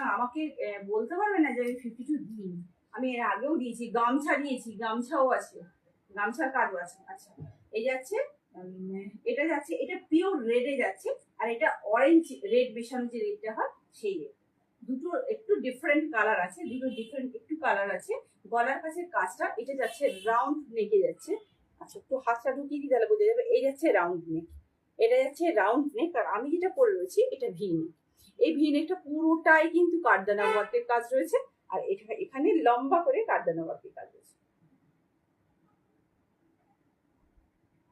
সুতরাং আমাকে বলতে পারবে না যে আমি 52 দিই। আমি এর আগেও দিয়েছি, গামছা দিয়েছি, গামছাও আছে, গামছার কাজও আছে। আচ্ছা, এই যাচ্ছে, এটা যাচ্ছে, এটা পিওর রেডে যাচ্ছে, আর এটা অরেঞ্জ রেড মেশানো যে রেডটা হয় সেই রেড। দুটো একটু ডিফারেন্ট কালার আছে, দুটো ডিফারেন্ট একটু কালার আছে। গলার কাছে কাজটা, এটা যাচ্ছে রাউন্ড নেকে যাচ্ছে। আচ্ছা, একটু হাতটা ঢুকিয়ে দিই তাহলে বোঝা যাবে। এই যাচ্ছে রাউন্ড নেক, এটা যাচ্ছে রাউন্ড নেক, আর আমি যেটা পরে রয়েছি এটা ভি নেক। এই ভি নেকটা পুরোটাই কিন্তু কাঠদানা ওয়ার্কের কাজ রয়েছে, আর এটা এখানে লম্বা করে কাঠদানা ওয়ার্কের কাজ রয়েছে।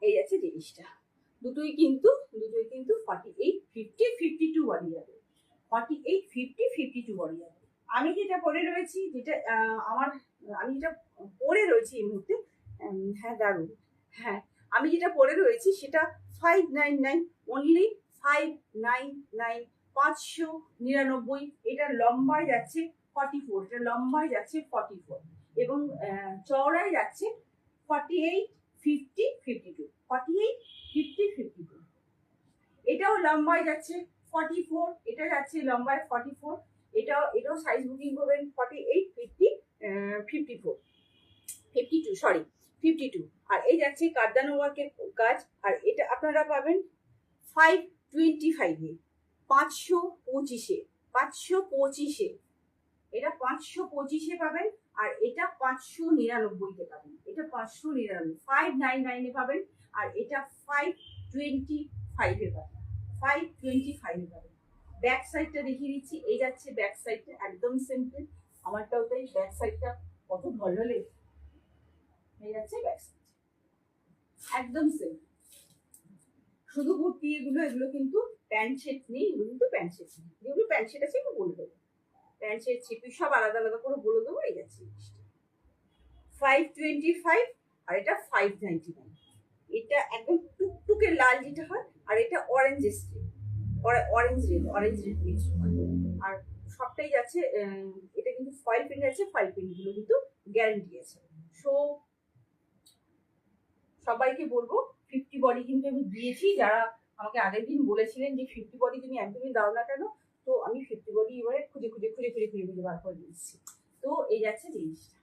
এই যাচ্ছে জিনিসটা। দুটোই কিন্তু 48, 50, 52 বডি যাবে। 48, 50, 52 বডি যাবে। আমি যেটা পরে রয়েছি, যেটা আমি যেটা পরে রয়েছি এই মুহূর্তে, হ্যাঁ দারুণ, হ্যাঁ আমি যেটা পরে রয়েছি সেটা 599, অনলি 599, 599। এটা লম্বায় যাচ্ছে 44, এটা লম্বায় যাচ্ছে 44, এবং চওড়ায় যাচ্ছে 48, 50, 52, 48, 50, 52। এটাও লম্বায় যাচ্ছে 44, এটা যাচ্ছে লম্বায় 44। এটাও সাইজ বুকিং করবেন 48, 50, 54, 52, সরি 52। আর এই যাচ্ছে কাঠদানা ওয়ার্কের কাজ, আর এটা আপনারা পাবেন 525-এ, 525-এ, 525-এ, এটা 525-এ পাবেন। আর এটা 599-তে পাবেন, এটা 599, 599-এ পাবেন। আর এটা 525-এ পাবেন, 525-এ পাবেন। ব্যাক সাইডটা দেখিয়ে দিচ্ছি, এই যাচ্ছে ব্যাক সাইডটা, একদম সিম্পল। আমারটাও তাই, ব্যাক সাইডটা কত ভালো এই যাচ্ছে ব্যাক সাইড, একদম সিম্পল। শুধু কুর্তি এগুলো কিন্তু প্যান্ট শেড নেই, এগুলো কিন্তু প্যান্ট শেড নেই। যেগুলো প্যান্ট শেড আছে এগুলো বলে দেবো, প্যান্ট শেড ছিপি সব আলাদা আলাদা করে বলে দেবো। এই যাচ্ছে 525, আর এটা 599। এটা একদম টুকটুকে লাল যেটা হয়, আর এটা orange strip, orange red mix হয়। আর সবটাই যাচ্ছে, এটা কিন্তু ফয়েল প্রিন্ট আছে, ফয়েল প্রিন্ট গুলো কিন্তু গ্যারান্টি আছে। সো সবাইকে বলবো, 50 বডি কিন্তু আমি দিয়েছি। যারা আমাকে আগের দিন বলেছিলেন যে 50 বডি তুমি একদমই দাও না কেন, তো আমি 50 বডি এবারে খুঁজে বার করে দিয়েছি। তো এই যাচ্ছে জিনিসটা।